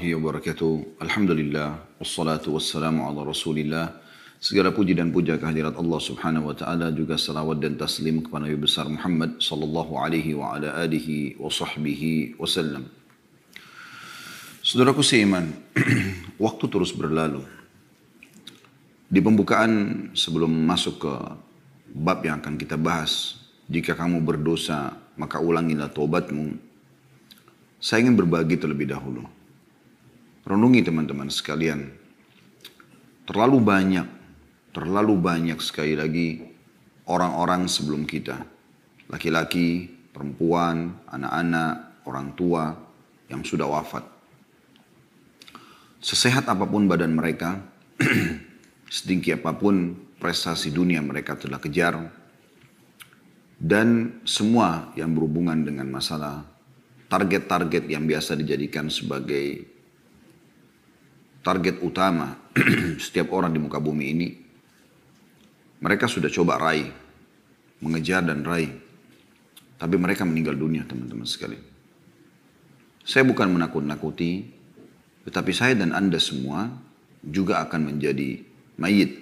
warahmatullahi wabarakatuh. Alhamdulillah, wassalatu wassalamu ala rasulillah. Segala puji dan puja kehadirat Allah subhanahu wa ta'ala, juga salawat dan taslim kepada Nabi besar Muhammad sallallahu alaihi wa ala alihi wa sahbihi wasallam. Saudaraku seiman, waktu terus berlalu. Di pembukaan sebelum masuk ke bab yang akan kita bahas, jika kamu berdosa maka ulangilah taubatmu. Saya ingin berbagi terlebih dahulu. Renungi teman-teman sekalian. Terlalu banyak sekali lagi orang-orang sebelum kita. Laki-laki, perempuan, anak-anak, orang tua yang sudah wafat. Sesehat apapun badan mereka, setinggi apapun prestasi dunia mereka telah kejar, dan semua yang berhubungan dengan masalah target-target yang biasa dijadikan sebagai target utama setiap orang di muka bumi ini, mereka sudah coba raih, mengejar dan raih. Tapi mereka meninggal dunia, teman-teman sekalian. Saya bukan menakut-nakuti, tetapi saya dan Anda semua juga akan menjadi mayit.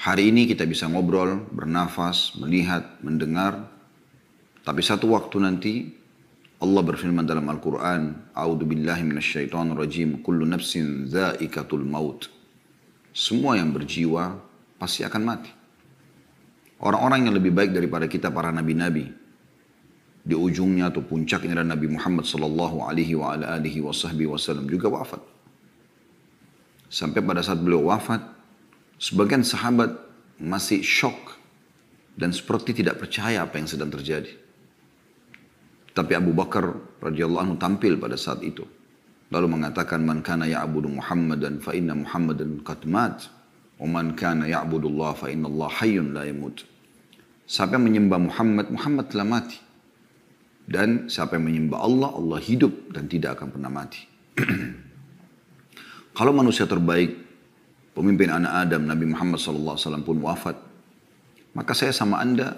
Hari ini kita bisa ngobrol, bernafas, melihat, mendengar, tapi satu waktu nanti Allah berfirman dalam Al-Quran, A'udhu billahi minasyaitonir rajim, kullu nafsin dha'iqatul maut. Semua yang berjiwa pasti akan mati. Orang-orang yang lebih baik daripada kita, para nabi-nabi, di ujungnya atau puncaknya adalah Nabi Muhammad sallallahu alaihi wa ala alihi wa sahbihi wasallam juga wafat. Sampai pada saat beliau wafat, sebagian sahabat masih syok dan seperti tidak percaya apa yang sedang terjadi. Tapi Abu Bakar radhiyallahu anhu tampil pada saat itu. Lalu mengatakan, man kana ya'budu Muhammadan fa inna Muhammadan qad mat. Wa man kana ya'budu Allah fa inna Allah hayyun la yamut. Siapa yang menyembah Muhammad, Muhammad telah mati. Dan siapa yang menyembah Allah, Allah hidup dan tidak akan pernah mati. Kalau manusia terbaik, pemimpin anak Adam, Nabi Muhammad SAW pun wafat, maka saya sama Anda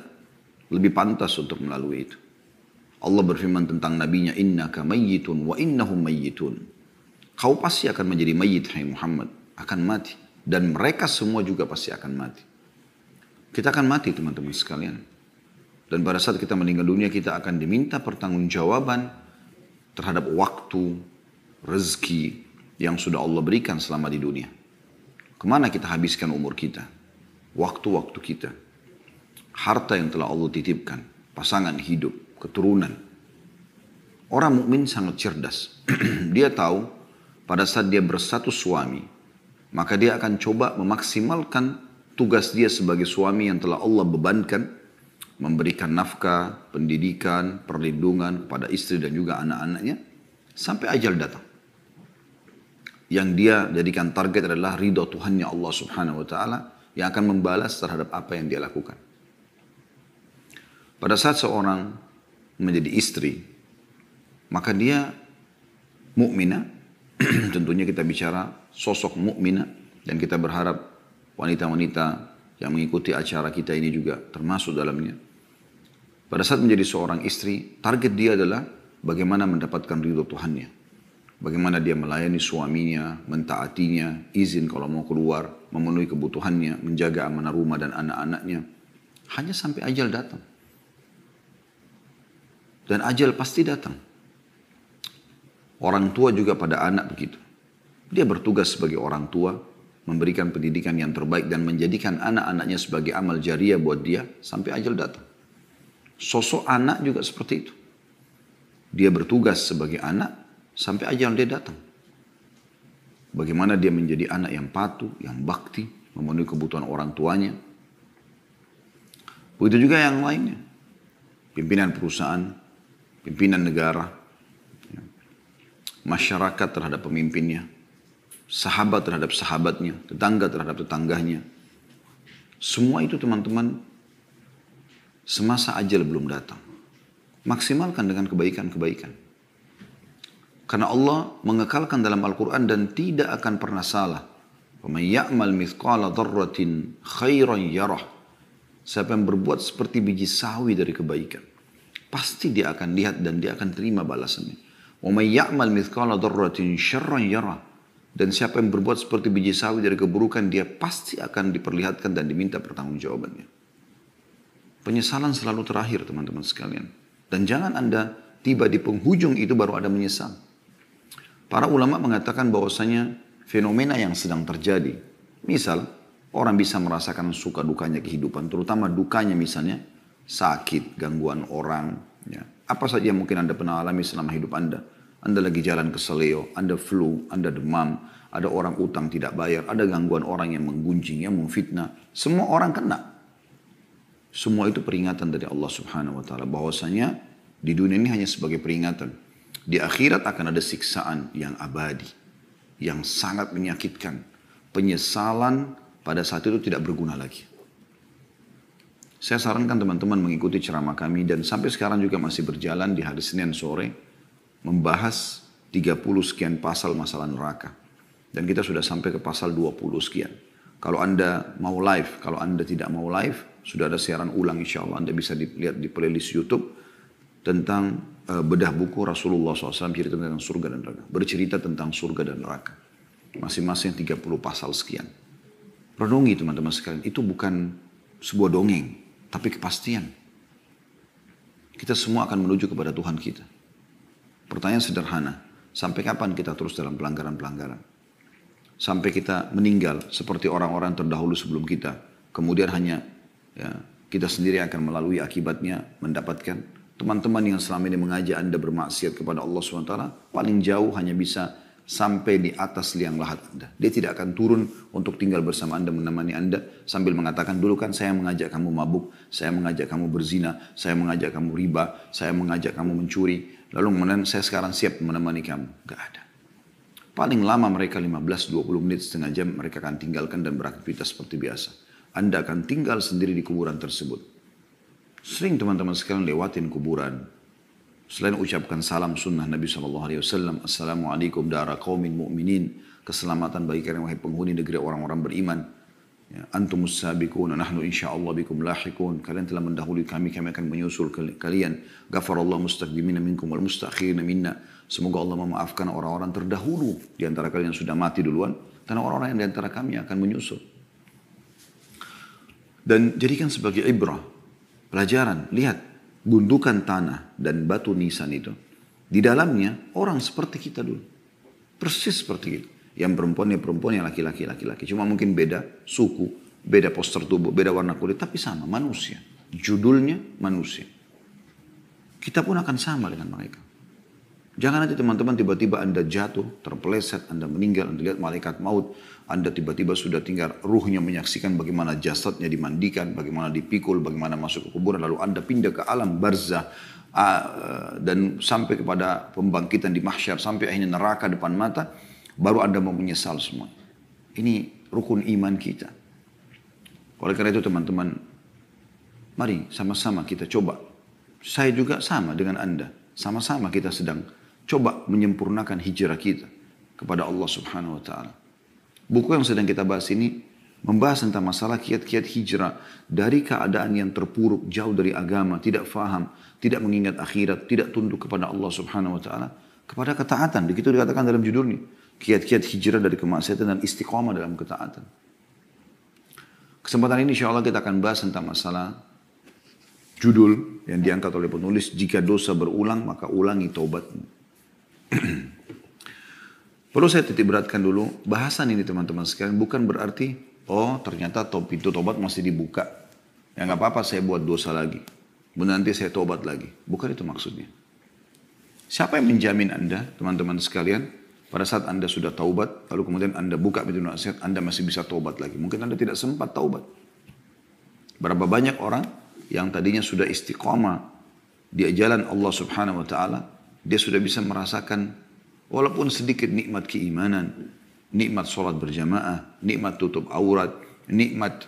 lebih pantas untuk melalui itu. Allah berfirman tentang nabinya, innaka mayyitun wa innahum mayyitun. Kau pasti akan menjadi mayyit, hai Muhammad, akan mati. Dan mereka semua juga pasti akan mati. Kita akan mati, teman-teman sekalian. Dan pada saat kita meninggal dunia, kita akan diminta pertanggungjawaban terhadap waktu, rezeki yang sudah Allah berikan selama di dunia. Kemana kita habiskan umur kita? Waktu-waktu kita. Harta yang telah Allah titipkan, pasangan hidup, keturunan. Orang mukmin sangat cerdas. Dia tahu pada saat dia berstatus suami, maka dia akan coba memaksimalkan tugas dia sebagai suami yang telah Allah bebankan, memberikan nafkah, pendidikan, perlindungan kepada istri dan juga anak-anaknya sampai ajal datang. Yang dia jadikan target adalah ridha Tuhannya Allah Subhanahu wa taala yang akan membalas terhadap apa yang dia lakukan. Pada saat seorang menjadi istri, maka dia mukminah. Tentunya kita bicara sosok mukminah, dan kita berharap wanita-wanita yang mengikuti acara kita ini juga termasuk dalamnya. Pada saat menjadi seorang istri, target dia adalah bagaimana mendapatkan ridho Tuhannya, bagaimana dia melayani suaminya, mentaatinya, izin kalau mau keluar, memenuhi kebutuhannya, menjaga amanah rumah dan anak-anaknya, hanya sampai ajal datang. Dan ajal pasti datang. Orang tua juga pada anak begitu. Dia bertugas sebagai orang tua, memberikan pendidikan yang terbaik dan menjadikan anak-anaknya sebagai amal jariah buat dia sampai ajal datang. Sosok anak juga seperti itu. Dia bertugas sebagai anak sampai ajal dia datang. Bagaimana dia menjadi anak yang patuh, yang bakti, memenuhi kebutuhan orang tuanya. Begitu juga yang lainnya. Pimpinan perusahaan, pimpinan negara, masyarakat terhadap pemimpinnya, sahabat terhadap sahabatnya, tetangga terhadap tetangganya. Semua itu teman-teman, semasa ajal belum datang. Maksimalkan dengan kebaikan-kebaikan. Karena Allah mengekalkan dalam Al-Quran dan tidak akan pernah salah. وَمَنْ يَعْمَلْ مِثْقَالَ ذَرَّةٍ خَيْرًا يَرَهُ. Siapa yang berbuat seperti biji sawi dari kebaikan, pasti dia akan lihat dan dia akan terima balasannya. Wa may ya'mal mithqala dzarratin syarran yarah. Dan siapa yang berbuat seperti biji sawi dari keburukan, dia pasti akan diperlihatkan dan diminta pertanggungjawabannya. Penyesalan selalu terakhir, teman-teman sekalian. Dan jangan Anda tiba di penghujung itu baru ada menyesal. Para ulama mengatakan bahwasanya fenomena yang sedang terjadi, misal orang bisa merasakan suka dukanya kehidupan, terutama dukanya misalnya sakit, gangguan orang, ya. Apa saja yang mungkin Anda pernah alami selama hidup Anda. Anda lagi jalan ke seleo, Anda flu, Anda demam, ada orang utang tidak bayar, ada gangguan orang yang menggunjing, yang memfitnah. Semua orang kena. Semua itu peringatan dari Allah Subhanahu wa taala bahwasanya di dunia ini hanya sebagai peringatan. Di akhirat akan ada siksaan yang abadi, yang sangat menyakitkan. Penyesalan pada saat itu tidak berguna lagi. Saya sarankan teman-teman mengikuti ceramah kami dan sampai sekarang juga masih berjalan di hari Senin sore membahas 30 sekian pasal masalah neraka. Dan kita sudah sampai ke pasal 20 sekian. Kalau Anda mau live, kalau Anda tidak mau live, sudah ada siaran ulang insya Allah. Anda bisa dilihat di playlist YouTube tentang bedah buku Rasulullah SAW cerita tentang surga dan neraka. Bercerita tentang surga dan neraka. Masing-masing 30 pasal sekian. Renungi teman-teman sekalian, itu bukan sebuah dongeng, tapi kepastian. Kita semua akan menuju kepada Tuhan kita. Pertanyaan sederhana, sampai kapan kita terus dalam pelanggaran-pelanggaran? Sampai kita meninggal seperti orang-orang terdahulu sebelum kita. Kemudian hanya ya, kita sendiri akan melalui akibatnya mendapatkan. Teman-teman yang selama ini mengajak Anda bermaksiat kepada Allah SWT, paling jauh hanya bisa sampai di atas liang lahat Anda. Dia tidak akan turun untuk tinggal bersama Anda, menemani Anda sambil mengatakan, dulu kan saya mengajak kamu mabuk, saya mengajak kamu berzina, saya mengajak kamu riba, saya mengajak kamu mencuri, lalu kemudian saya sekarang siap menemani kamu. Gak ada. Paling lama mereka 15-20 menit, setengah jam mereka akan tinggalkan dan beraktivitas seperti biasa. Anda akan tinggal sendiri di kuburan tersebut. Sering teman-teman sekalian lewatin kuburan. Selain ucapkan salam sunnah Nabi SAW, Assalamualaikum dara qaumin mu'minin, keselamatan bagi kalian wahai penghuni negeri orang-orang beriman. Ya, antumus sabiqun, nahnu insyaallah bikum lahiqun. Kalian telah mendahului kami, kami akan menyusul kalian. Ghafarallahu mustaqdimina minkum wal mustakhirina minna. Semoga Allah memaafkan orang-orang terdahulu di antara kalian yang sudah mati duluan, dan orang-orang yang di antara kami akan menyusul. Dan jadikan sebagai ibrah, pelajaran. Lihat gundukan tanah dan batu nisan itu, di dalamnya orang seperti kita dulu, persis seperti kita. Yang perempuan ya perempuan, yang laki-laki laki-laki. Cuma mungkin beda suku, beda postur tubuh, beda warna kulit, tapi sama manusia. Judulnya manusia. Kita pun akan sama dengan mereka. Jangan nanti teman-teman tiba-tiba Anda jatuh, terpeleset, Anda meninggal, Anda lihat malaikat maut, Anda tiba-tiba sudah tinggal ruhnya menyaksikan bagaimana jasadnya dimandikan, bagaimana dipikul, bagaimana masuk ke kuburan, lalu Anda pindah ke alam barzah dan sampai kepada pembangkitan di mahsyar, sampai akhirnya neraka depan mata, baru Anda mau menyesal semua. Ini rukun iman kita. Oleh karena itu teman-teman, mari sama-sama kita coba. Saya juga sama dengan Anda, sama-sama kita sedang coba menyempurnakan hijrah kita kepada Allah Subhanahu wa taala. Buku yang sedang kita bahas ini membahas tentang masalah kiat-kiat hijrah dari keadaan yang terpuruk, jauh dari agama, tidak faham, tidak mengingat akhirat, tidak tunduk kepada Allah Subhanahu wa taala, kepada ketaatan. Begitu dikatakan dalam judulnya, kiat-kiat hijrah dari kemaksiatan dan istiqamah dalam ketaatan. Kesempatan ini insyaallah kita akan bahas tentang masalah judul yang diangkat oleh penulis, jika dosa berulang maka ulangi taubatmu. Perlu saya titik beratkan dulu, bahasan ini teman-teman sekalian bukan berarti, oh ternyata pintu tobat masih dibuka. Ya nggak apa-apa saya buat dosa lagi. Nanti saya tobat lagi. Bukan itu maksudnya. Siapa yang menjamin Anda, teman-teman sekalian, pada saat Anda sudah taubat, lalu kemudian Anda buka pintu nasihat, Anda masih bisa taubat lagi. Mungkin Anda tidak sempat taubat. Berapa banyak orang yang tadinya sudah istiqamah di jalan Allah Subhanahu wa taala, dia sudah bisa merasakan walaupun sedikit nikmat keimanan, nikmat sholat berjamaah, nikmat tutup aurat, nikmat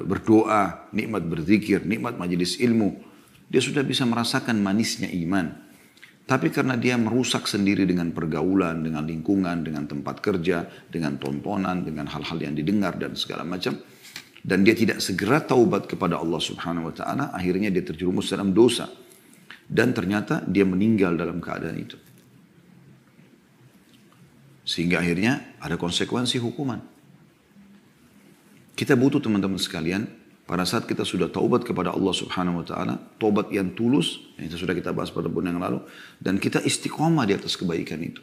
berdoa, nikmat berzikir, nikmat majelis ilmu. Dia sudah bisa merasakan manisnya iman. Tapi karena dia merusak sendiri dengan pergaulan, dengan lingkungan, dengan tempat kerja, dengan tontonan, dengan hal-hal yang didengar dan segala macam, dan dia tidak segera taubat kepada Allah Subhanahu wa taala, akhirnya dia terjerumus dalam dosa. Dan ternyata dia meninggal dalam keadaan itu. Sehingga akhirnya ada konsekuensi hukuman. Kita butuh teman-teman sekalian, pada saat kita sudah taubat kepada Allah Subhanahu wa taala, taubat yang tulus, yang sudah kita bahas pada bulan yang lalu, dan kita istiqomah di atas kebaikan itu.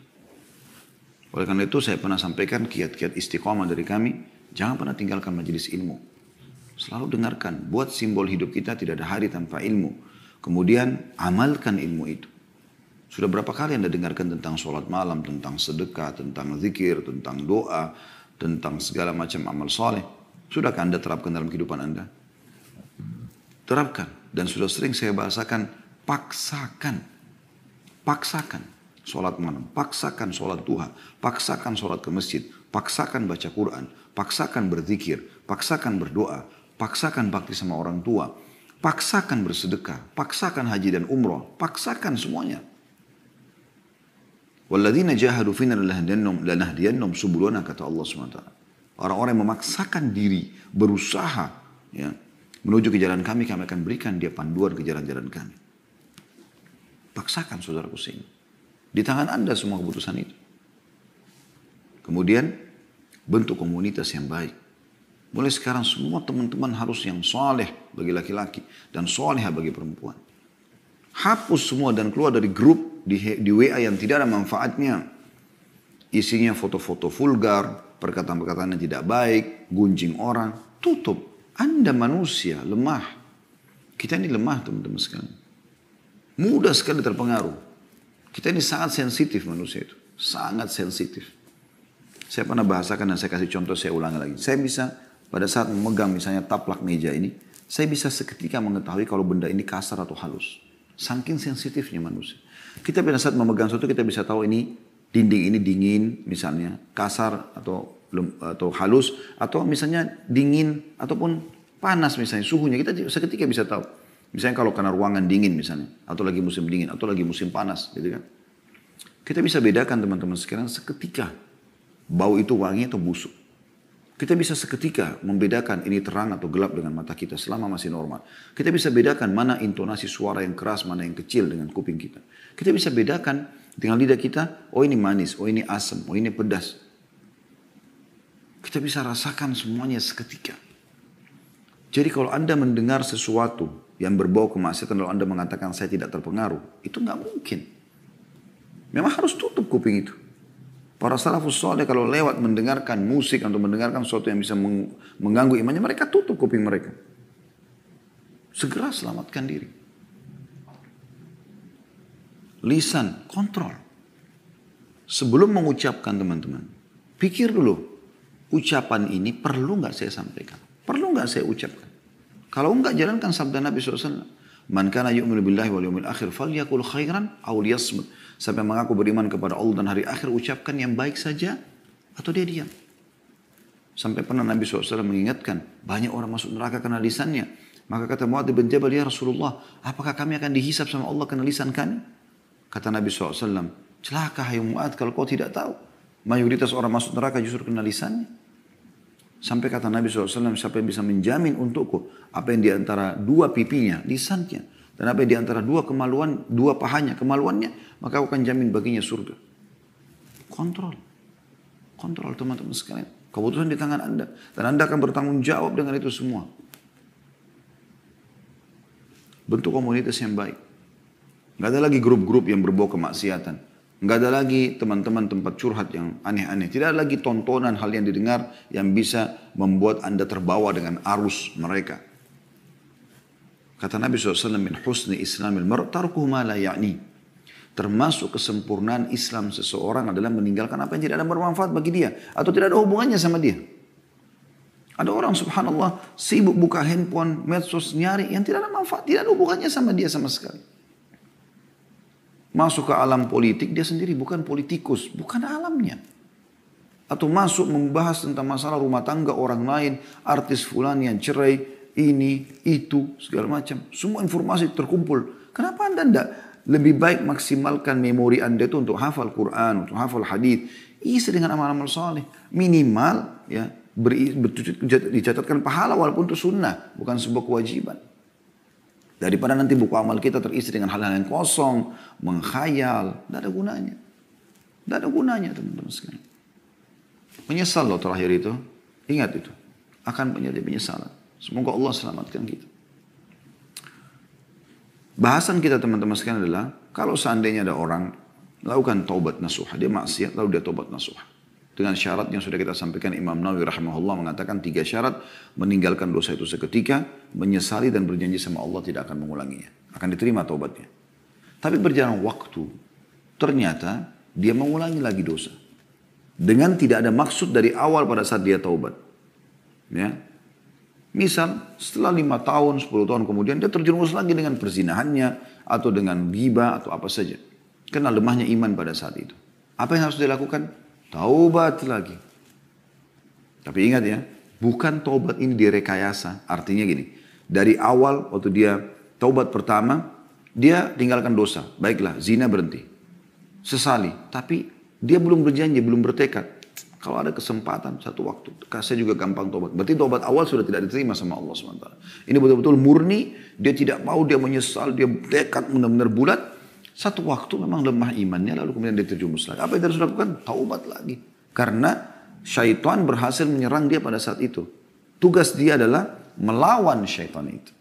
Oleh karena itu saya pernah sampaikan kiat-kiat istiqomah dari kami, jangan pernah tinggalkan majelis ilmu. Selalu dengarkan, buat simbol hidup kita tidak ada hari tanpa ilmu. Kemudian amalkan ilmu itu. Sudah berapa kali Anda dengarkan tentang sholat malam, tentang sedekah, tentang zikir, tentang doa, tentang segala macam amal soleh. Sudahkah Anda terapkan dalam kehidupan Anda? Terapkan. Dan sudah sering saya bahasakan, paksakan. Paksakan sholat malam, paksakan sholat duha, paksakan sholat ke masjid, paksakan baca Quran, paksakan berzikir, paksakan berdoa, paksakan bakti sama orang tua, paksakan bersedekah, paksakan haji dan umroh, paksakan semuanya. Walladzina jahadu fina lanahdiyannahum subulana, kata Allah SWT. Orang-orang yang memaksakan diri, berusaha ya, menuju ke jalan kami, kami akan berikan dia panduan ke jalan-jalan kami. Paksakan saudaraku sini. Di tangan Anda semua keputusan itu. Kemudian bentuk komunitas yang baik. Mulai sekarang semua teman-teman harus yang soleh bagi laki-laki dan soleh bagi perempuan. Hapus semua dan keluar dari grup di WA yang tidak ada manfaatnya. Isinya foto-foto vulgar, perkataan-perkataan yang tidak baik, gunjing orang. Tutup. Anda manusia lemah. Kita ini lemah teman-teman sekalian. Mudah sekali terpengaruh. Kita ini sangat sensitif manusia itu. Sangat sensitif. Saya pernah bahasakan dan saya kasih contoh, saya ulangi lagi. Saya bisa pada saat memegang misalnya taplak meja ini, saya bisa seketika mengetahui kalau benda ini kasar atau halus. Saking sensitifnya manusia. Kita pada saat memegang sesuatu kita bisa tahu ini dinding ini dingin misalnya, kasar atau halus, atau misalnya dingin ataupun panas misalnya suhunya. Kita seketika bisa tahu. Misalnya kalau karena ruangan dingin misalnya, atau lagi musim dingin, atau lagi musim panas, gitu kan. Kita bisa bedakan teman-teman sekarang seketika bau itu wangi atau busuk. Kita bisa seketika membedakan ini terang atau gelap dengan mata kita selama masih normal. Kita bisa bedakan mana intonasi suara yang keras, mana yang kecil dengan kuping kita. Kita bisa bedakan dengan lidah kita, oh ini manis, oh ini asam, oh ini pedas. Kita bisa rasakan semuanya seketika. Jadi kalau Anda mendengar sesuatu yang berbau kemaksiatan lalu Anda mengatakan saya tidak terpengaruh, itu nggak mungkin. Memang harus tutup kuping itu. Para salafus saleh kalau lewat mendengarkan musik atau mendengarkan sesuatu yang bisa mengganggu imannya, mereka tutup kuping mereka. Segera selamatkan diri. Lisan, kontrol. Sebelum mengucapkan teman-teman, pikir dulu, ucapan ini perlu nggak saya sampaikan? Perlu nggak saya ucapkan? Kalau enggak, jalankan sabda Nabi SAW. Man kana yu'minu billahi wal yawmil akhir falyakul khairan aw liyasmut. Siapa yang mengaku beriman kepada Allah dan hari akhir, ucapkan yang baik saja atau dia diam. Sampai pernah Nabi SAW mengingatkan, banyak orang masuk neraka karena lisannya. Maka kata Mu'adz bin Jabal, ya Rasulullah, apakah kami akan dihisab sama Allah karena lisan kami? Kata Nabi SAW, celaka hai Mu'adz kalau kau tidak tahu. Mayoritas orang masuk neraka justru karena lisannya. Sampai kata Nabi SAW, siapa yang bisa menjamin untukku apa yang diantara dua pipinya, lisannya, dan apa yang diantara dua kemaluan, dua pahanya, kemaluannya, maka aku akan jamin baginya surga. Kontrol. Kontrol teman-teman sekalian. Keputusan di tangan Anda. Dan Anda akan bertanggung jawab dengan itu semua. Bentuk komunitas yang baik. Nggak ada lagi grup-grup yang berbau kemaksiatan. Nggak ada lagi teman-teman tempat curhat yang aneh-aneh. Tidak ada lagi tontonan hal yang didengar yang bisa membuat Anda terbawa dengan arus mereka. Kata Nabi SAW, min husni islamil mar' tarkuhu ma la ya'ni. Termasuk kesempurnaan Islam seseorang adalah meninggalkan apa yang tidak ada bermanfaat bagi dia. Atau tidak ada hubungannya sama dia. Ada orang subhanallah sibuk buka handphone, medsos, nyari yang tidak ada manfaat. Tidak ada hubungannya sama dia sama sekali. Masuk ke alam politik, dia sendiri bukan politikus, bukan alamnya. Atau masuk membahas tentang masalah rumah tangga orang lain, artis fulan yang cerai, ini, itu, segala macam. Semua informasi terkumpul. Kenapa Anda tidak lebih baik maksimalkan memori Anda itu untuk hafal Quran, untuk hafal hadis, isi dengan amal-amal saleh. Minimal ya dicatatkan pahala walaupun itu sunnah, bukan sebuah kewajiban. Daripada nanti buku amal kita terisi dengan hal-hal yang kosong, menghayal, tidak ada gunanya. Tidak ada gunanya teman-teman sekalian. Menyesal loh terakhir itu. Ingat itu. Akan menjadi penyesalan. Semoga Allah selamatkan kita. Bahasan kita teman-teman sekalian adalah, kalau seandainya ada orang lakukan taubat nasuha, dia maksiat lalu dia taubat nasuha. Dengan syarat yang sudah kita sampaikan, Imam Nawawi rahimahullah mengatakan 3 syarat: meninggalkan dosa itu seketika, menyesali dan berjanji sama Allah tidak akan mengulanginya. Akan diterima taubatnya. Tapi berjalan waktu, ternyata dia mengulangi lagi dosa. Dengan tidak ada maksud dari awal pada saat dia taubat. Ya. Misal setelah 5 tahun, 10 tahun kemudian dia terjerumus lagi dengan perzinahannya, atau dengan ghibah atau apa saja. Karena lemahnya iman pada saat itu. Apa yang harus dilakukan? Taubat lagi. Tapi ingat ya, bukan taubat ini direkayasa. Artinya gini, dari awal waktu dia taubat pertama, dia tinggalkan dosa. Baiklah, zina berhenti. Sesali, tapi dia belum berjanji, belum bertekad. Kalau ada kesempatan satu waktu, saya juga gampang taubat. Berarti taubat awal sudah tidak diterima sama Allah SWT. Ini betul-betul murni, dia tidak mau, dia menyesal, dia tekad benar-benar bulat. Satu waktu memang lemah imannya, lalu kemudian dia terjumus lagi. Apa yang harus dilakukan? Taubat lagi. Karena syaitan berhasil menyerang dia pada saat itu. Tugas dia adalah melawan syaitan itu.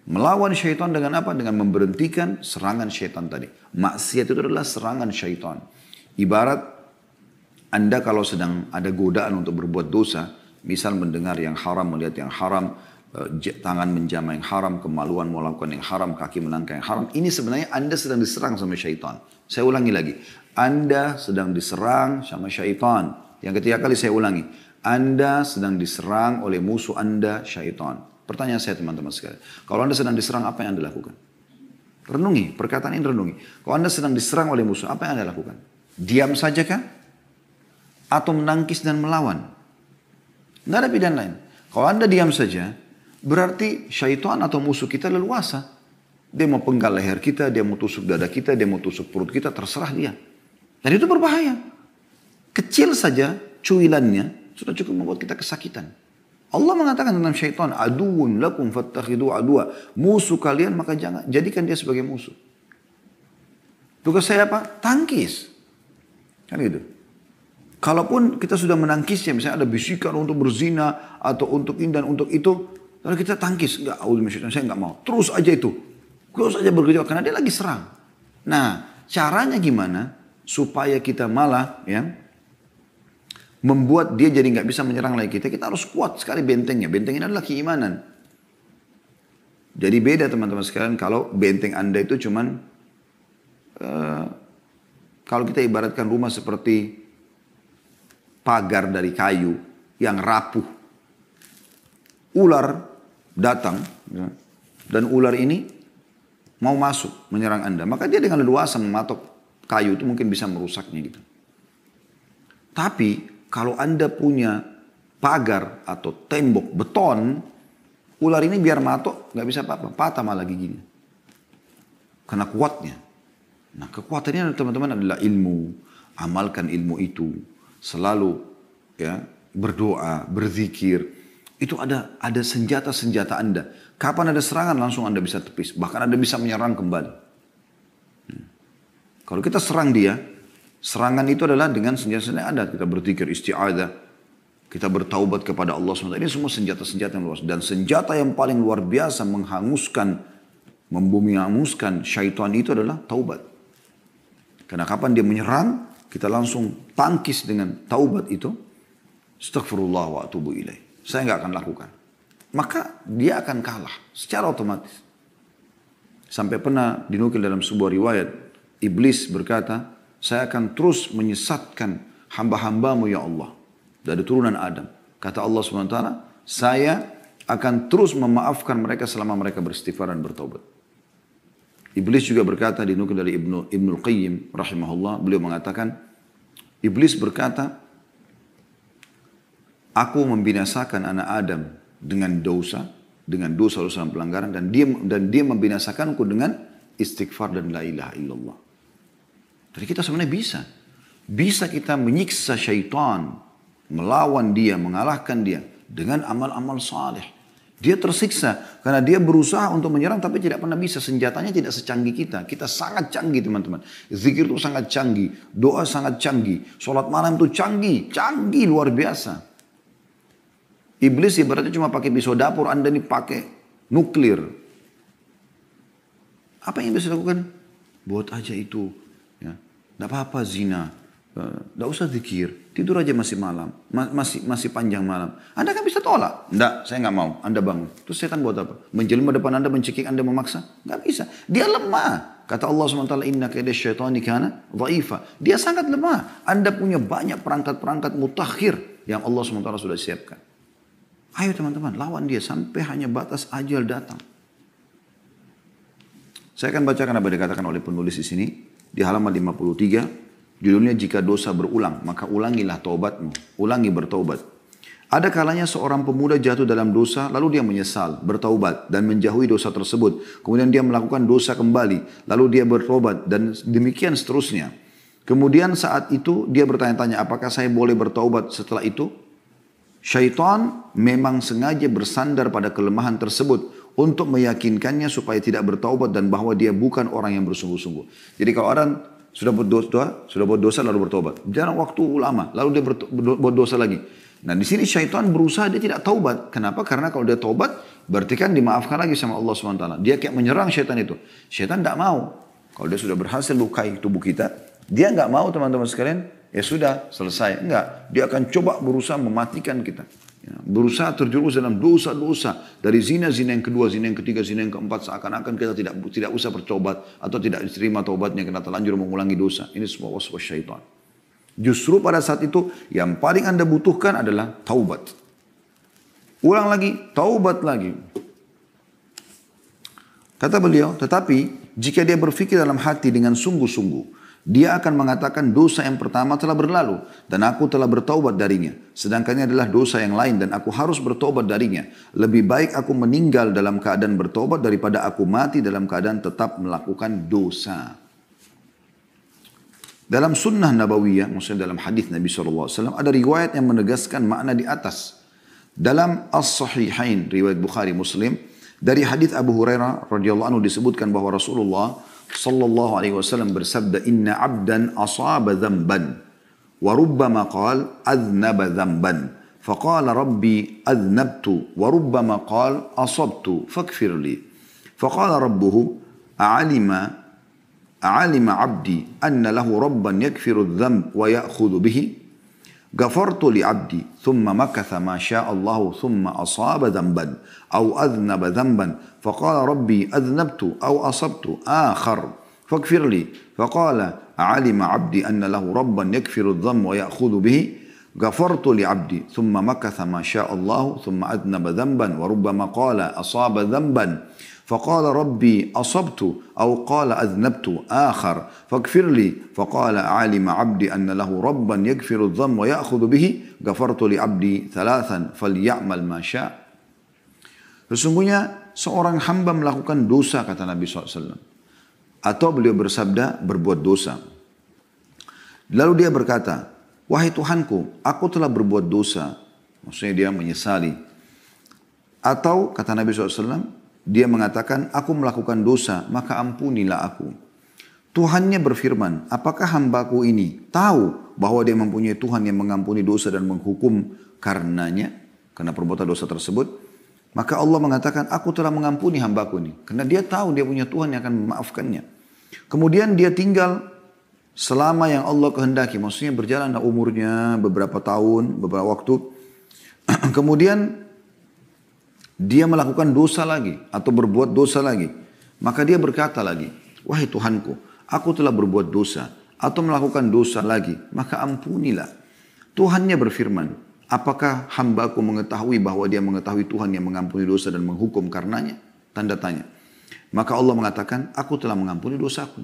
Melawan syaitan dengan apa? Dengan memberhentikan serangan syaitan tadi. Maksiat itu adalah serangan syaitan. Ibarat Anda kalau sedang ada godaan untuk berbuat dosa, misal mendengar yang haram, melihat yang haram, tangan menjamah yang haram, kemaluan melakukan yang haram, kaki melangkah yang haram. Ini sebenarnya Anda sedang diserang sama syaitan. Saya ulangi lagi. Anda sedang diserang sama syaitan. Yang ketiga kali saya ulangi. Anda sedang diserang oleh musuh Anda, syaitan. Pertanyaan saya teman-teman sekalian. Kalau Anda sedang diserang, apa yang Anda lakukan? Renungi, perkataan ini renungi. Kalau Anda sedang diserang oleh musuh, apa yang Anda lakukan? Diam saja kah? Atau menangkis dan melawan? Tidak ada pilihan lain. Kalau Anda diam saja, berarti syaitan atau musuh kita leluasa. Dia mau penggal leher kita, dia mau tusuk dada kita, dia mau tusuk perut kita, terserah dia. Dan itu berbahaya. Kecil saja cuilannya sudah cukup membuat kita kesakitan. Allah mengatakan tentang syaitan, aduun lakum fattakhidu adua. Musuh kalian maka jangan jadikan dia sebagai musuh. Tugas saya apa? Tangkis. Kan gitu. Kalaupun kita sudah menangkisnya, misalnya ada bisikan untuk berzina atau untuk ini dan untuk itu, lalu kita tangkis, enggak, saya enggak mau. Terus aja itu. Terus aja bergejolak karena dia lagi serang. Nah, caranya gimana supaya kita malah ya membuat dia jadi nggak bisa menyerang lagi kita? Kita harus kuat sekali bentengnya. Benteng ini adalah keimanan. Jadi beda teman-teman sekalian kalau benteng Anda itu cuman kalau kita ibaratkan rumah seperti pagar dari kayu yang rapuh. Ular datang ya, dan ular ini mau masuk menyerang Anda. Maka dia dengan leluasa mematok kayu itu mungkin bisa merusaknya gitu. Tapi kalau Anda punya pagar atau tembok beton, ular ini biar matok nggak bisa apa-apa, patah malah giginya. Karena kuatnya. Nah kekuatannya teman-teman adalah ilmu. Amalkan ilmu itu. Selalu ya berdoa, berzikir. Itu ada senjata-senjata Anda. Kapan ada serangan langsung Anda bisa tepis. Bahkan Anda bisa menyerang kembali. Kalau kita serang dia, serangan itu adalah dengan senjata-senjata Anda. Kita berzikir isti'adah. Kita bertaubat kepada Allah SWT. Ini semua senjata-senjata yang luas. Dan senjata yang paling luar biasa menghanguskan, membumi-hanguskan syaitan itu adalah taubat. Karena kapan dia menyerang, kita langsung tangkis dengan taubat itu. Astaghfirullah wa atubu ilaih. Saya nggak akan lakukan. Maka dia akan kalah secara otomatis. Sampai pernah dinukil dalam sebuah riwayat. Iblis berkata, saya akan terus menyesatkan hamba-hambamu ya Allah. Dari turunan Adam. Kata Allah SWT, saya akan terus memaafkan mereka selama mereka beristighfar dan bertaubat. Iblis juga berkata, dinukil dari Ibnul Qayyim rahimahullah, beliau mengatakan, Iblis berkata, aku membinasakan anak Adam dengan dosa dan pelanggaran, dan dia membinasakanku dengan istighfar dan la ilaha illallah. Jadi kita sebenarnya bisa kita menyiksa syaitan, melawan dia, mengalahkan dia dengan amal-amal saleh. Dia tersiksa karena dia berusaha untuk menyerang tapi tidak pernah bisa. Senjatanya tidak secanggih kita. Kita sangat canggih teman-teman. Zikir itu sangat canggih. Doa sangat canggih. Sholat malam itu canggih. Canggih luar biasa. Iblis ibaratnya cuma pakai pisau dapur. Anda ini pakai nuklir. Apa yang bisa dilakukan? Buat aja itu. Ya. Tidak apa-apa zina. Tidak usah zikir. Tidur aja masih malam. Masih panjang malam. Anda kan bisa tolak. Tidak, saya nggak mau. Anda bangun. Terus setan buat apa? Menjelma depan Anda, mencekik Anda, memaksa? Nggak bisa. Dia lemah. Kata Allah SWT, inna kaida syaitani kana dha'ifa. Dia sangat lemah. Anda punya banyak perangkat-perangkat mutakhir yang Allah SWT sudah siapkan. Ayo teman-teman, lawan dia sampai hanya batas ajal datang. Saya akan bacakan apa yang dikatakan oleh penulis di sini. Di halaman 53. Judulnya jika dosa berulang, maka ulangilah taubatmu. Ulangi bertaubat. Ada kalanya seorang pemuda jatuh dalam dosa, lalu dia menyesal, bertaubat, dan menjauhi dosa tersebut. Kemudian dia melakukan dosa kembali, lalu dia bertaubat, dan demikian seterusnya. Kemudian saat itu dia bertanya-tanya, apakah saya boleh bertaubat setelah itu? Syaitan memang sengaja bersandar pada kelemahan tersebut untuk meyakinkannya supaya tidak bertaubat dan bahwa dia bukan orang yang bersungguh-sungguh. Jadi kalau orang sudah buat dosa lalu bertobat. Jarang waktu lama, lalu dia buat dosa lagi. Nah di sini syaitan berusaha dia tidak taubat. Kenapa? Karena kalau dia taubat, berarti kan dimaafkan lagi sama Allah SWT. Dia kayak menyerang syaitan itu. Syaitan tidak mau. Kalau dia sudah berhasil lukai tubuh kita, dia nggak mau teman-teman sekalian. Ya sudah, selesai. Enggak, dia akan coba berusaha mematikan kita. Ya, berusaha terjerumus dalam dosa-dosa. Dari zina yang kedua, zina yang ketiga, zina yang keempat. Seakan-akan kita tidak usah bertobat. Atau tidak diterima taubatnya karena terlanjur mengulangi dosa. Ini semua waswas syaitan. Justru pada saat itu yang paling Anda butuhkan adalah taubat. Ulang lagi, taubat lagi. Kata beliau, tetapi jika dia berpikir dalam hati dengan sungguh-sungguh, dia akan mengatakan dosa yang pertama telah berlalu dan aku telah bertaubat darinya. Sedangkan ini adalah dosa yang lain dan aku harus bertaubat darinya. Lebih baik aku meninggal dalam keadaan bertaubat daripada aku mati dalam keadaan tetap melakukan dosa. Dalam sunnah nabawiyah, maksudnya dalam hadis Nabi SAW, ada riwayat yang menegaskan makna di atas. Dalam As-Sahihain, riwayat Bukhari Muslim, dari hadis Abu Hurairah radhiyallahu anhu disebutkan bahwa Rasulullah sallallahu alaihi wasallam bersabda, inna abdan asaba dhanban wa rubbama qala adhnaba dhanban faqala rabbi adhnabtu wa rubbama qala asabtu faghfir li faqala rabbuhu a'alima abdi anna lahu rabban yakfiru adh-dhanb wa ya'khudhu bihi غفرت لعبدي ثم مكث ما شاء الله ثم أصاب ذنبا أو أذنب ذنبا فقال ربي أذنبت أو أصبت آخر فاغفر لي فقال علم عبدي أن له ربا يغفر الذنب ويأخذ به غفرت لعبدي ثم مكث ما شاء الله ثم أذنب ذنبا وربما قال أصاب ذنبا فقال ربي أصبت أو قال أذنبت آخر فاغفر لي فقال علم عبدي أن له ربا يغفر الذنب ويأخذ به غفرت لعبدي ثلاثا فليعمل ما شاء. Sesungguhnya seorang hamba melakukan dosa kata Nabi SAW. Atau beliau bersabda berbuat dosa. Lalu dia berkata, wahai Tuhanku, aku telah berbuat dosa. Maksudnya dia menyesali. Atau kata Nabi SAW, dia mengatakan, aku melakukan dosa, maka ampunilah aku. Tuhannya berfirman, apakah hambaku ini tahu bahwa dia mempunyai Tuhan yang mengampuni dosa dan menghukum karenanya, karena perbuatan dosa tersebut? Maka Allah mengatakan, aku telah mengampuni hambaku ini. Karena dia tahu dia punya Tuhan yang akan memaafkannya. Kemudian dia tinggal selama yang Allah kehendaki. Maksudnya berjalan umurnya beberapa tahun, beberapa waktu. Kemudian dia melakukan dosa lagi atau berbuat dosa lagi. Maka dia berkata lagi, wahai Tuhanku, aku telah berbuat dosa atau melakukan dosa lagi, maka ampunilah. Tuhannya berfirman, apakah hambaku mengetahui bahwa dia mengetahui Tuhan yang mengampuni dosa dan menghukum karenanya? Tanda tanya. Maka Allah mengatakan, aku telah mengampuni dosaku.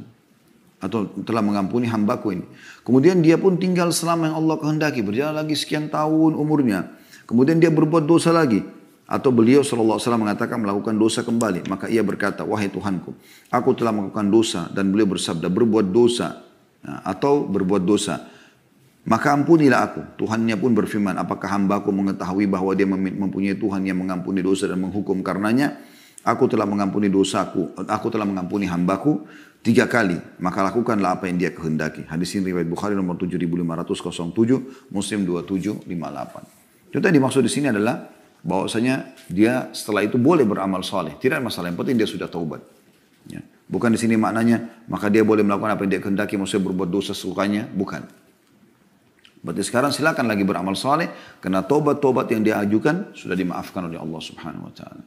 Atau telah mengampuni hambaku ini. Kemudian dia pun tinggal selama yang Allah kehendaki. Berjalan lagi sekian tahun umurnya. Kemudian dia berbuat dosa lagi. Atau beliau SAW mengatakan melakukan dosa kembali. Maka ia berkata, wahai Tuhanku, aku telah melakukan dosa. Dan beliau bersabda, berbuat dosa. Atau berbuat dosa. Maka ampunilah aku. Tuhannya pun berfirman, apakah hambaku mengetahui bahwa dia mempunyai Tuhan yang mengampuni dosa dan menghukum karenanya? Aku telah mengampuni dosaku, aku telah mengampuni hambaku 3 kali. Maka lakukanlah apa yang dia kehendaki. Hadis ini riwayat Bukhari nomor 7507, Muslim 2758. Itu yang dimaksud di sini adalah bahwasanya dia setelah itu boleh beramal soleh. Tidak ada masalah, yang penting dia sudah taubat. Ya. Bukan di sini maknanya, maka dia boleh melakukan apa yang dia kehendaki, maksudnya berbuat dosa sesukanya. Bukan. Berarti sekarang silakan lagi beramal soleh, karena tobat-tobat yang dia ajukan sudah dimaafkan oleh Allah Subhanahu Wa Taala.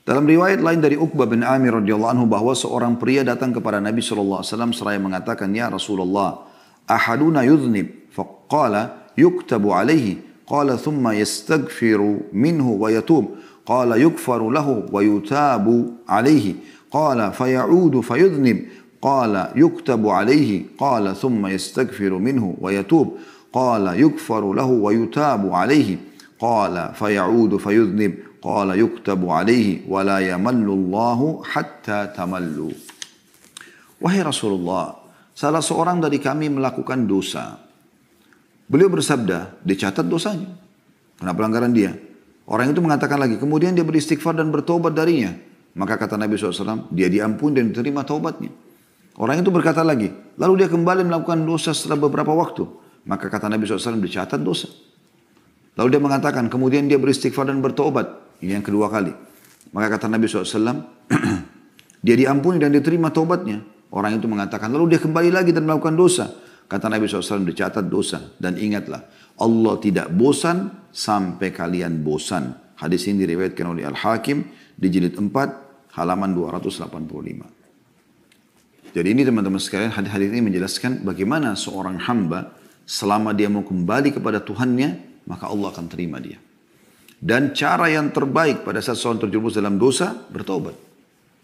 Dalam riwayat lain dari Uqbah bin Amir radhiyallahu anhu bahwa seorang pria datang kepada Nabi SAW seraya mengatakan, ya Rasulullah, ahaduna yudhnib, faqala yuktabu alaihi, qala thumma yastaghfiru minhu wa yatub, qala yukfaru lahu wa yutabu alaihi, qala fayaudu fayudhnib, qala yuktabu alaihi, qala thumma yastaghfiru minhu wa yatub, qala yukfaru lahu wa yutabu alaihi, qala fayaudu fayudhnib, qala yuktabu alaihi wa la yamallu Allahu hatta tamallu. Wahai Rasulullah, salah seorang dari kami melakukan dosa. Beliau bersabda, dicatat dosanya. Karena pelanggaran dia. Orang itu mengatakan lagi, kemudian dia beristighfar dan bertobat darinya. Maka kata Nabi SAW, dia diampuni dan diterima taubatnya. Orang itu berkata lagi, lalu dia kembali melakukan dosa setelah beberapa waktu. Maka kata Nabi SAW, dicatat dosa. Lalu dia mengatakan, kemudian dia beristighfar dan bertobat. Ini yang kedua kali. Maka kata Nabi SAW, dia diampuni dan diterima taubatnya. Orang itu mengatakan, lalu dia kembali lagi dan melakukan dosa. Kata Nabi SAW, dicatat dosa. Dan ingatlah, Allah tidak bosan sampai kalian bosan. Hadis ini diriwayatkan oleh Al-Hakim di jilid 4, halaman 285. Jadi ini teman-teman sekalian, hadis ini menjelaskan bagaimana seorang hamba selama dia mau kembali kepada Tuhannya, maka Allah akan terima dia. Dan cara yang terbaik pada saat seorang terjerumus dalam dosa, bertobat.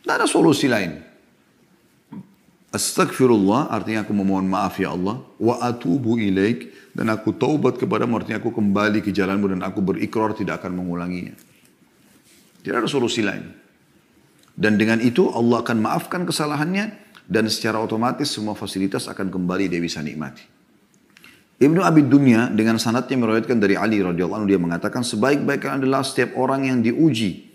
Tidak ada solusi lain. Astaghfirullah, artinya aku memohon maaf ya Allah. Wa atubu ilaik, dan aku taubat kepadamu, artinya aku kembali ke jalanmu dan aku berikrar tidak akan mengulanginya. Tidak ada solusi lain. Dan dengan itu Allah akan maafkan kesalahannya, dan secara otomatis semua fasilitas akan kembali dia bisa nikmati. Ibnu Abi Dunya dengan sanadnya meriwayatkan dari Ali radhiyallahu anhu, dia mengatakan sebaik-baik adalah setiap orang yang diuji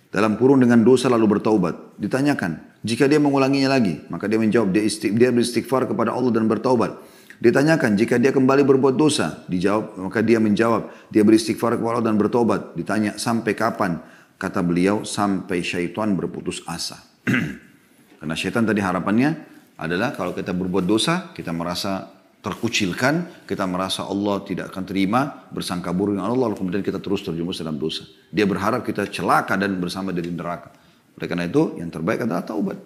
dalam kurun dengan dosa lalu bertaubat. Ditanyakan, jika dia mengulanginya lagi, maka dia menjawab dia beristighfar kepada Allah dan bertaubat. Ditanyakan, jika dia kembali berbuat dosa, dijawab, maka dia menjawab dia beristighfar kepada Allah dan bertaubat. Ditanya, sampai kapan? Kata beliau, sampai syaitan berputus asa. Karena syaitan tadi harapannya adalah kalau kita berbuat dosa, kita merasa terkucilkan, kita merasa Allah tidak akan terima, bersangka buruk dengan Allah, lalu kemudian kita terus terjerumus dalam dosa. Dia berharap kita celaka dan bersama dari neraka. Oleh karena itu, yang terbaik adalah taubat.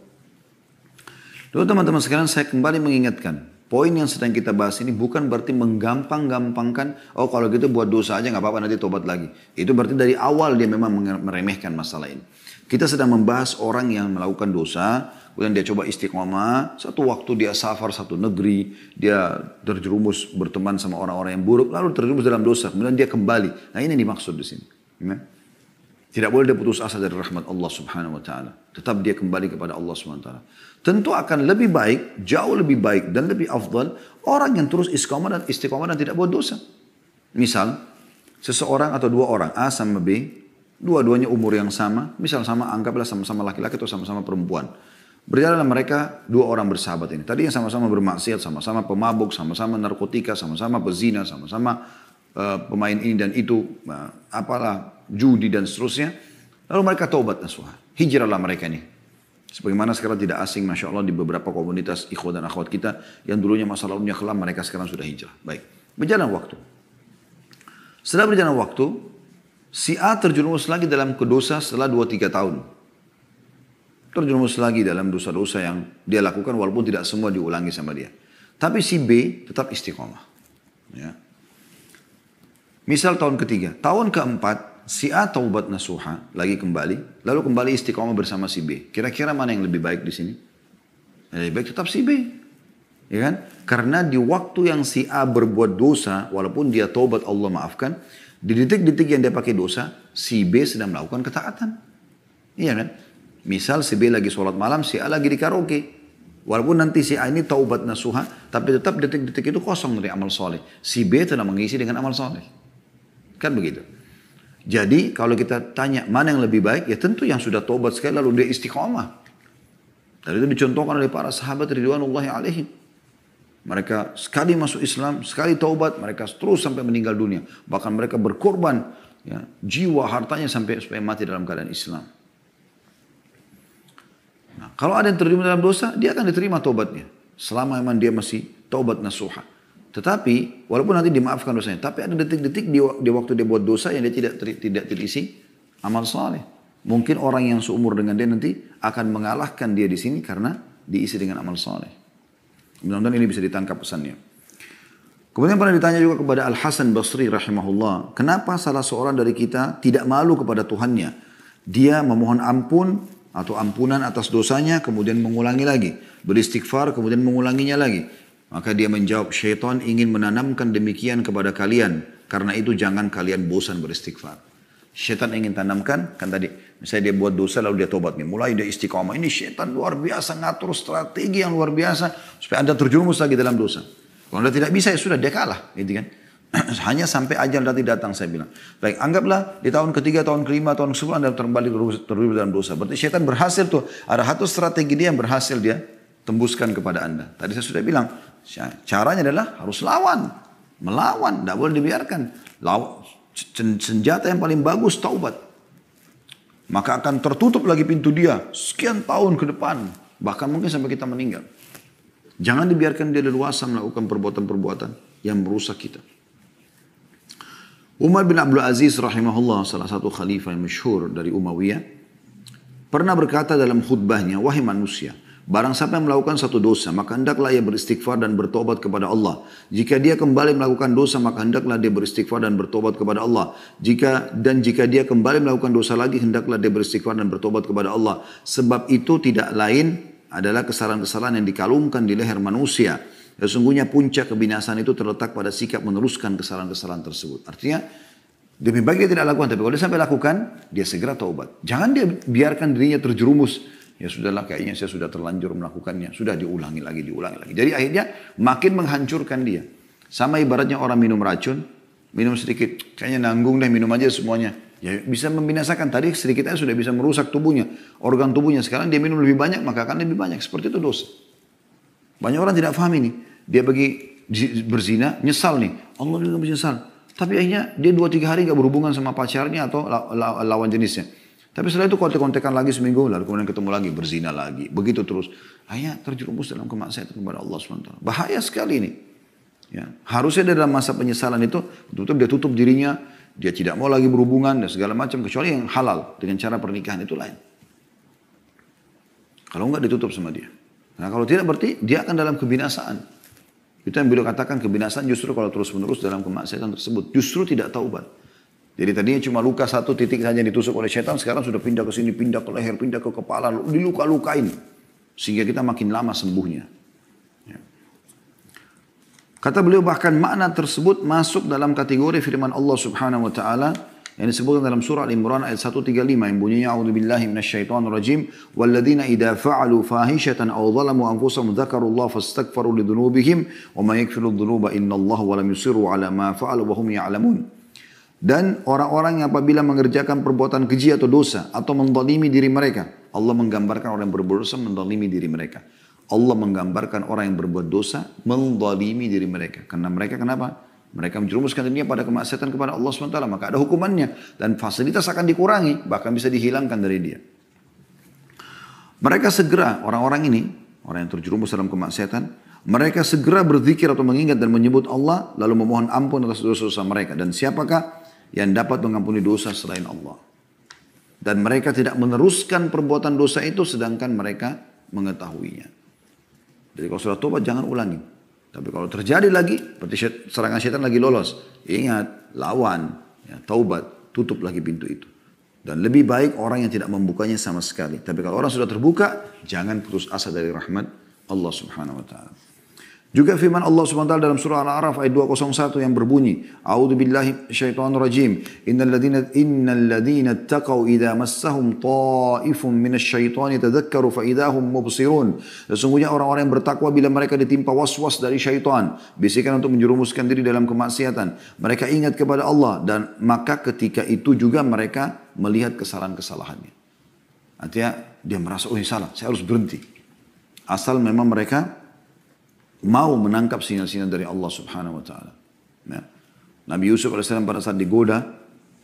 Lalu teman-teman sekalian, saya kembali mengingatkan, poin yang sedang kita bahas ini bukan berarti menggampang-gampangkan, oh kalau gitu buat dosa aja nggak apa-apa nanti taubat lagi. Itu berarti dari awal dia memang meremehkan masalah ini. Kita sedang membahas orang yang melakukan dosa, kemudian dia coba istiqomah, satu waktu dia safar satu negeri, dia terjerumus berteman sama orang-orang yang buruk, lalu terjerumus dalam dosa, kemudian dia kembali. Nah ini dimaksud di sini. Tidak boleh dia putus asa dari rahmat Allah Subhanahu Wa Taala. Tetap dia kembali kepada Allah Subhanahu Wa Taala. Tentu akan lebih baik, jauh lebih baik dan lebih afdal orang yang terus istiqomah dan tidak buat dosa. Misal, seseorang atau dua orang, A sama B, dua-duanya umur yang sama, misal sama, anggaplah sama-sama laki-laki atau sama-sama perempuan. Berjalanlah mereka, dua orang bersahabat ini. Tadi yang sama-sama bermaksiat, sama-sama pemabuk, sama-sama narkotika, sama-sama pezina, sama-sama pemain ini dan itu, apalah, judi dan seterusnya. Lalu mereka taubat nasuha. Hijrahlah mereka ini. Sebagaimana sekarang tidak asing, Masya Allah, di beberapa komunitas ikhwan dan akhwat kita, yang dulunya masa lalunya kelam, mereka sekarang sudah hijrah. Baik, berjalan waktu. Setelah berjalan waktu, si A terjerumus lagi dalam kedosa setelah 2-3 tahun. Terjerumus lagi dalam dosa-dosa yang dia lakukan walaupun tidak semua diulangi sama dia. Tapi si B tetap istiqomah. Ya. Misal tahun ketiga. Tahun keempat, si A taubat nasuha, lagi kembali. Lalu kembali istiqomah bersama si B. Kira-kira mana yang lebih baik di sini? Yang lebih baik tetap si B. Ya kan? Karena di waktu yang si A berbuat dosa, walaupun dia taubat Allah maafkan, di detik-detik yang dia pakai dosa, si B sedang melakukan ketaatan. Iya kan? Misal si B lagi sholat malam, si A lagi di karaoke. Walaupun nanti si A ini taubat nasuha, tapi tetap detik-detik itu kosong dari amal soleh. Si B telah mengisi dengan amal soleh. Kan begitu. Jadi kalau kita tanya mana yang lebih baik, ya tentu yang sudah taubat sekali lalu dia istiqomah. Dan itu dicontohkan oleh para sahabat ridwanullahi alaihim. Mereka sekali masuk Islam, sekali taubat, mereka terus sampai meninggal dunia. Bahkan mereka berkorban ya, jiwa hartanya sampai supaya mati dalam keadaan Islam. Nah, kalau ada yang terjun dalam dosa, dia akan diterima taubatnya. Selama memang dia masih taubat nasuha. Tetapi, walaupun nanti dimaafkan dosanya, tapi ada detik-detik di waktu dia buat dosa yang dia tidak terisi amal saleh. Mungkin orang yang seumur dengan dia nanti akan mengalahkan dia di sini karena diisi dengan amal saleh. Mudah-mudahan ini bisa ditangkap pesannya. Kemudian pernah ditanya juga kepada Al-Hasan Basri rahimahullah, kenapa salah seorang dari kita tidak malu kepada Tuhannya? Dia memohon ampun atau ampunan atas dosanya, kemudian mengulangi lagi. Beristighfar, kemudian mengulanginya lagi. Maka dia menjawab, syaitan ingin menanamkan demikian kepada kalian. Karena itu jangan kalian bosan beristighfar. Syaitan ingin tanamkan, kan tadi, misalnya dia buat dosa lalu dia tobat nih. Mulai dia istiqamah. Ini syaitan luar biasa, ngatur strategi yang luar biasa. Supaya anda terjerumus lagi dalam dosa. Kalau anda tidak bisa, ya sudah, dia kalah. Gitu kan. Hanya sampai ajal nanti datang, saya bilang. Baik, anggaplah di tahun ketiga, tahun kelima, tahun ke-10 anda kembali terlibat dalam dosa. Berarti syaitan berhasil tuh. Ada satu strategi dia yang berhasil dia tembuskan kepada anda. Tadi saya sudah bilang, caranya adalah harus lawan. Melawan, tidak boleh dibiarkan. Senjata yang paling bagus, taubat. Maka akan tertutup lagi pintu dia. Sekian tahun ke depan. Bahkan mungkin sampai kita meninggal. Jangan dibiarkan dia leluasa melakukan perbuatan-perbuatan yang merusak kita. Umar bin Abdul Aziz rahimahullah, salah satu khalifah yang masyhur dari Umayyah, pernah berkata dalam khutbahnya, wahai manusia, barang siapa yang melakukan satu dosa, maka hendaklah ia beristighfar dan bertobat kepada Allah. Jika dia kembali melakukan dosa, maka hendaklah dia beristighfar dan bertobat kepada Allah. Jika dia kembali melakukan dosa lagi, hendaklah dia beristighfar dan bertobat kepada Allah. Sebab itu tidak lain adalah kesalahan-kesalahan yang dikalungkan di leher manusia. Sesungguhnya puncak kebinasaan itu terletak pada sikap meneruskan kesalahan-kesalahan tersebut. Artinya, lebih baik dia tidak lakukan. Tapi kalau dia sampai lakukan, dia segera taubat. Jangan dia biarkan dirinya terjerumus. Ya sudahlah, kayaknya saya sudah terlanjur melakukannya. Sudah diulangi lagi. Jadi akhirnya makin menghancurkan dia. Sama ibaratnya orang minum racun. Minum sedikit, kayaknya nanggung deh, minum aja semuanya. Ya bisa membinasakan. Tadi sedikitnya sudah bisa merusak tubuhnya. Organ tubuhnya. Sekarang dia minum lebih banyak, maka akan lebih banyak. Seperti itu dosa. Banyak orang tidak paham ini. Dia pergi berzina, nyesal nih. Allah juga menyesal. Tapi akhirnya dia 2-3 hari gak berhubungan sama pacarnya atau lawan jenisnya. Tapi setelah itu kontek-kontekan lagi seminggu, lalu kemudian ketemu lagi, berzina lagi. Begitu terus. Akhirnya terjerumus dalam kemaksiatan kepada Allah SWT. Bahaya sekali ini. Ya. Harusnya dalam masa penyesalan itu, betul-betul dia tutup dirinya. Dia tidak mau lagi berhubungan dan segala macam. Kecuali yang halal dengan cara pernikahan itu lain. Kalau enggak ditutup sama dia. Nah kalau tidak berarti dia akan dalam kebinasaan. Itu yang beliau katakan kebinasaan justru kalau terus-menerus dalam kemaksiatan tersebut. Justru tidak taubat. Jadi tadinya cuma luka satu titik saja ditusuk oleh syaitan. Sekarang sudah pindah ke sini, pindah ke leher, pindah ke kepala. Diluka-lukain. Sehingga kita makin lama sembuhnya. Ya. Kata beliau bahkan makna tersebut masuk dalam kategori firman Allah subhanahu wa ta'ala. Yang disebutkan dalam surah Al-Imran ayat 135 yang bunyinya a'udzubillahi minasyaitonirrajim walladzina idza fa'alu fahishatan aw zalamu anfusahum dzakarullaha fastaghfiru lidzunubihim wa may yaghfiru dzunuba innallaha wa lam yusirru ala ma fa'alu wa hum ya'lamun. Dan orang-orang yang apabila mengerjakan perbuatan keji atau dosa atau menzalimi diri mereka, Allah menggambarkan orang yang berbuat dosa menzalimi diri mereka. Allah menggambarkan orang yang berbuat dosa menzalimi diri mereka. Karena mereka kenapa? Mereka menjerumuskan dirinya pada kemaksiatan kepada Allah SWT. Maka ada hukumannya. Dan fasilitas akan dikurangi. Bahkan bisa dihilangkan dari dia. Mereka segera, orang-orang ini, orang yang terjerumus dalam kemaksiatan, mereka segera berzikir atau mengingat dan menyebut Allah, lalu memohon ampun atas dosa-dosa mereka. Dan siapakah yang dapat mengampuni dosa selain Allah? Dan mereka tidak meneruskan perbuatan dosa itu, sedangkan mereka mengetahuinya. Jadi kalau sudah tobat, jangan ulangi. Tapi kalau terjadi lagi, berarti serangan syaitan lagi lolos. Ingat, lawan, ya, taubat, tutup lagi pintu itu. Dan lebih baik orang yang tidak membukanya sama sekali. Tapi kalau orang sudah terbuka, jangan putus asa dari rahmat Allah subhanahu wa ta'ala. Juga firman Allah SWT dalam surah Al-A'raf ayat 201 yang berbunyi, A'udzu billahi minasyaitonir rajim. Innal ladzina ittaqau idza massahum ta'ifun minasyaitani tadzakkaru fa idahum mubsirun. Sesungguhnya orang-orang yang bertakwa bila mereka ditimpa was-was dari syaitan, bisikan untuk menjerumuskan diri dalam kemaksiatan, mereka ingat kepada Allah dan maka ketika itu juga mereka melihat kesalahan-kesalahannya. Artinya dia merasa, oh ini salah, saya harus berhenti. Asal memang mereka mau menangkap sinyal-sinyal dari Allah Subhanahu wa taala. Ya. Nabi Yusuf alaihissalam pada saat digoda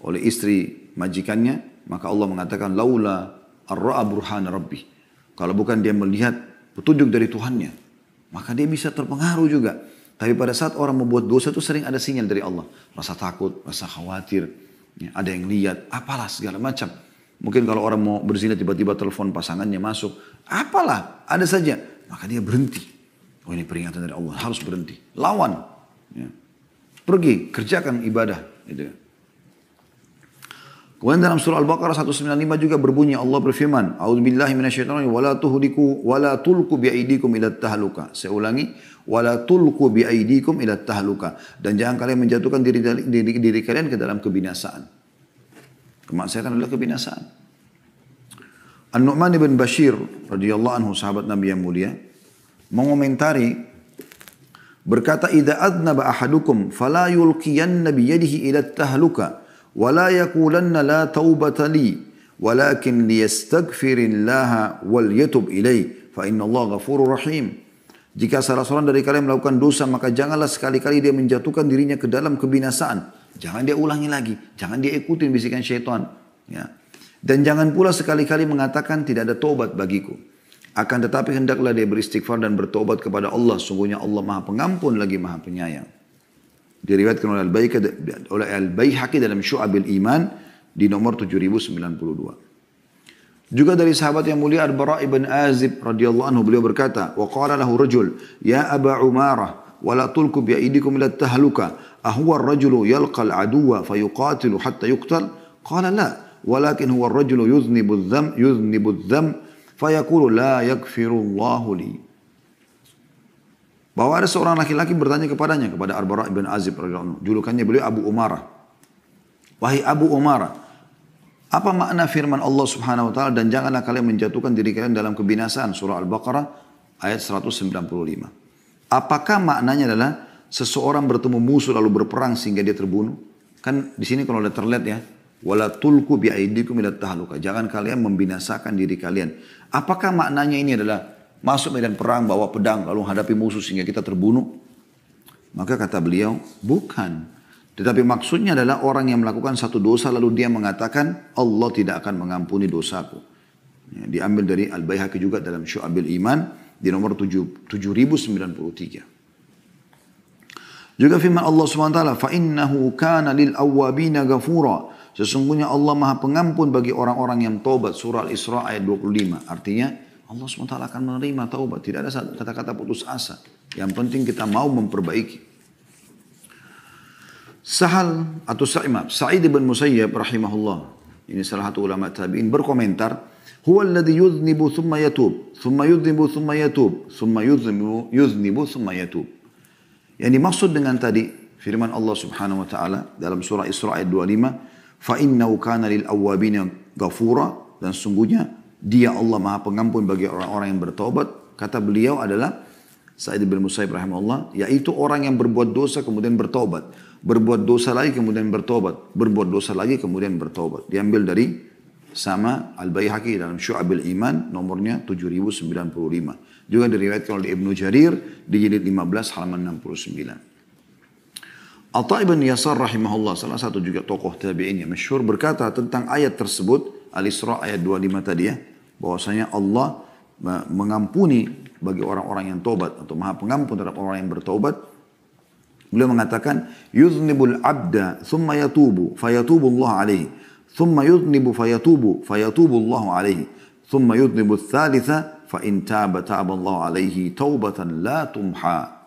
oleh istri majikannya, maka Allah mengatakan laula ar-ra'a burhana rabbi. Kalau bukan dia melihat petunjuk dari Tuhannya, maka dia bisa terpengaruh juga. Tapi pada saat orang membuat dosa itu sering ada sinyal dari Allah. Rasa takut, rasa khawatir, ya, ada yang lihat, apalah segala macam. Mungkin kalau orang mau berzina tiba-tiba telepon pasangannya masuk, apalah, ada saja. Maka dia berhenti. Oh ini peringatan dari Allah, harus berhenti. Lawan. Ya. Pergi, kerjakan ibadah. Gitu. Kemudian dalam surah Al-Baqarah 195 juga berbunyi, Allah berfirman, A'udzubillahi minasyaitonir rajim, wala tulku bi'aidikum ila tahluka. Saya ulangi, wala tulku bi'aidikum ila tahluka. Dan jangan kalian menjatuhkan diri kalian ke dalam kebinasaan. Kemaksiatan adalah kebinasaan. An-Nu'man bin Bashir radhiyallahu anhu, sahabat Nabi yang mulia, mengomentari berkata, idza adnaba ahadukum fala yulqiyanna bi yadihi ila tahluka wa la yaqulanna la taubata li walakin liyastaghfirillaha wal yatub ilai fa inna Allah ghafurur rahim. Jika salah seorang dari kalian melakukan dosa, maka janganlah sekali-kali dia menjatuhkan dirinya ke dalam kebinasaan. Jangan dia ulangi lagi, jangan dia ikutin bisikan syaitan, ya. Dan jangan pula sekali-kali mengatakan tidak ada taubat bagiku. Akan tetapi hendaklah dia beristighfar dan bertobat kepada Allah. Sungguhnya Allah Maha Pengampun lagi Maha Penyayang. Diriwayatkan oleh Al-Baihaqi dalam Syu'abil Iman di nomor 7092. Juga dari sahabat yang mulia Al-Bara' ibn Azib radhiyallahu anhu, beliau berkata, wa qala lahu rajul, ya Aba Umarah, wa la tulku bi aydikum ila tahluka, ahuwa ar-rajulu yalqa al-aduwa fayuqatilu hatta yuqtal? Qala la, walakin huwa ar-rajulu yuznibu adh-dham fayaqulu la yaghfirullahu li. Bahwa ada seorang laki-laki bertanya kepadanya, kepada Al-Bara' ibn Azib radhiyallahu anhu, julukannya beliau Abu Umarah. Wahai Abu Umarah, apa makna firman Allah Subhanahu wa taala, dan janganlah kalian menjatuhkan diri kalian dalam kebinasaan, surah Al-Baqarah ayat 195. Apakah maknanya adalah seseorang bertemu musuh lalu berperang sehingga dia terbunuh? Kan di sini kalau ada terlihat ya, wala tulku bi'aidikum ila tahluka. Jangan kalian membinasakan diri kalian. Apakah maknanya ini adalah masuk medan perang bawa pedang lalu hadapi musuh sehingga kita terbunuh? Maka kata beliau, bukan. Tetapi maksudnya adalah orang yang melakukan satu dosa lalu dia mengatakan Allah tidak akan mengampuni dosaku. Ya, diambil dari Al-Baihaqi juga dalam Syu'abil Iman di nomor 7093. Juga firman Allah SWT, فَإِنَّهُ كَانَ لِلْأَوَّابِينَ غَفُورًا. Sesungguhnya Allah Maha Pengampun bagi orang-orang yang taubat. Surah Al-Isra ayat 25. Artinya Allah SWT akan menerima taubat. Tidak ada kata-kata putus asa. Yang penting kita mau memperbaiki. Sa'id bin Musayyab rahimahullah, ini salah satu ulama tabi'in, berkomentar, huwa alladhi yudhnibu thumma yatub, thumma yudhnibu thumma yatub, thumma yudhnibu thumma yatub. Yang dimaksud dengan tadi firman Allah Subhanahu wa taala dalam surah Isra ayat 25, fa innahu kana lil awwabina ghafura, dan sungguhnya dia Allah Maha Pengampun bagi orang-orang yang bertaubat. Kata beliau adalah Sa'id bin Musayyib rahimahullah, yaitu orang yang berbuat dosa kemudian bertaubat, berbuat dosa lagi kemudian bertaubat, berbuat dosa lagi kemudian bertaubat. Diambil dari sama Al-Baihaqi dalam Syu'abil Iman nomornya 7095. Juga diriwayatkan oleh Ibnu Jarir di jilid 15 halaman 69. Atha ibn Yasar rahimahullah, salah satu juga tokoh tabi'in yang masyhur, berkata tentang ayat tersebut, Al-Isra ayat 25 tadi ya, bahwasanya Allah mengampuni bagi orang-orang yang taubat atau Maha Pengampun terhadap orang yang bertaubat. Beliau mengatakan, yuznibul abda thumma yatubu fayatubu Allah alaihi, thumma yuznibu fayatubu Allah alaihi, thumma yuznibu thalitha fa in taba Allah alaihi taubatan la tumha.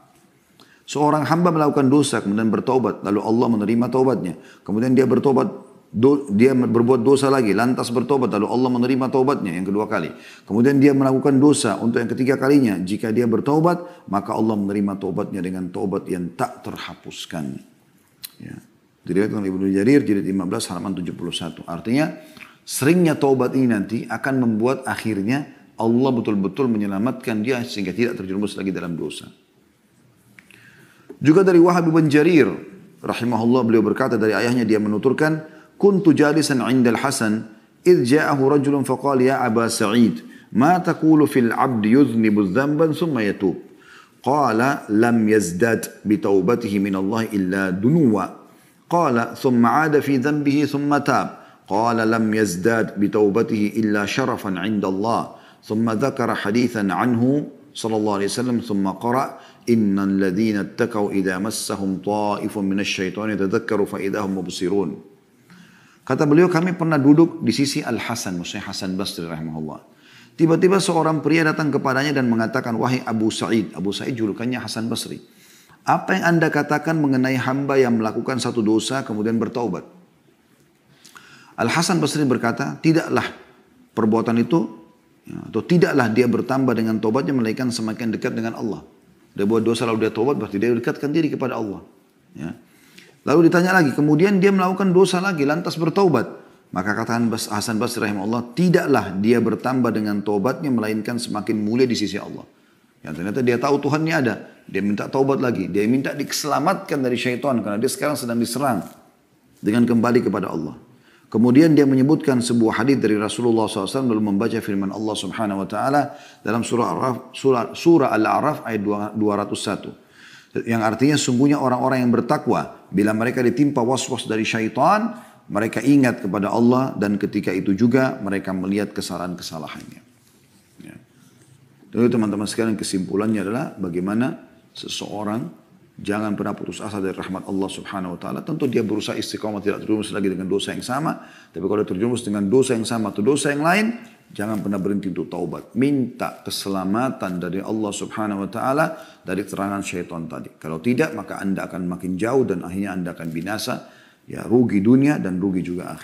Seorang hamba melakukan dosa kemudian bertaubat, lalu Allah menerima taubatnya. Kemudian dia bertaubat dia berbuat dosa lagi, lantas bertobat, lalu Allah menerima taubatnya yang kedua kali. Kemudian dia melakukan dosa untuk yang ketiga kalinya. Jika dia bertaubat, maka Allah menerima taubatnya dengan taubat yang tak terhapuskan. Ya. Diriwayatkan oleh Ibnu Jarir, jilid 15 halaman 71. Artinya, seringnya taubat ini nanti akan membuat akhirnya Allah betul-betul menyelamatkan dia sehingga tidak terjerumus lagi dalam dosa. Juga dari Wahab bin Jarir, rahimahullah, beliau berkata dari ayahnya, dia menuturkan, kuntu jalisan 'inda al-Hasan idh ja'ahu rajulun faqala ya Aba Sa'id ma taqulu fil 'abdi yudhnibu dhanban thumma yatub qala lam yazdad bi taubatihi min Allah illa dunuwa qala thumma 'ada fi dhanbihi thumma tab qala lam yazdad bi taubatihi illa sharafan 'inda Allah thumma dhakara hadithan anhu sallallahu alaihi wasallam thumma qara innal ladhina ittaqaw idha massahum ta'ifun minasy syaitani tadhakkaru fa idahum mubsirun. Kata beliau, kami pernah duduk di sisi Al-Hasan, maksudnya Hasan Basri rahimahullah. Tiba-tiba seorang pria datang kepadanya dan mengatakan, wahai Abu Sa'id. Abu Sa'id julukannya Hasan Basri. Apa yang anda katakan mengenai hamba yang melakukan satu dosa kemudian bertaubat? Al-Hasan Basri berkata, tidaklah perbuatan itu, atau tidaklah dia bertambah dengan taubatnya melainkan semakin dekat dengan Allah. Dia buat dosa lalu dia taubat, berarti dia dekatkan diri kepada Allah. Ya. Lalu ditanya lagi, kemudian dia melakukan dosa lagi, lantas bertaubat. Maka katakan Hasan Basri rahimahullah, tidaklah dia bertambah dengan taubatnya, melainkan semakin mulia di sisi Allah. Yang ternyata dia tahu Tuhannya ada. Dia minta taubat lagi. Dia minta diselamatkan dari syaitan, karena dia sekarang sedang diserang dengan kembali kepada Allah. Kemudian dia menyebutkan sebuah hadis dari Rasulullah SAW, lalu membaca firman Allah Subhanahu Wa Taala dalam surah Al-A'raf ayat 201. Yang artinya sungguhnya orang-orang yang bertakwa, bila mereka ditimpa was-was dari syaitan, mereka ingat kepada Allah dan ketika itu juga mereka melihat kesalahan-kesalahannya. Ya. Jadi teman-teman sekalian, kesimpulannya adalah bagaimana seseorang jangan pernah putus asa dari rahmat Allah Subhanahu Wa Taala. Tentu dia berusaha istiqamah, tidak terjerumus lagi dengan dosa yang sama. Tapi kalau terjerumus dengan dosa yang sama atau dosa yang lain, jangan pernah berhenti untuk taubat. Minta keselamatan dari Allah Subhanahu Wa Taala dari serangan syaitan tadi. Kalau tidak, maka anda akan makin jauh dan akhirnya anda akan binasa. Ya, rugi dunia dan rugi juga akhirat.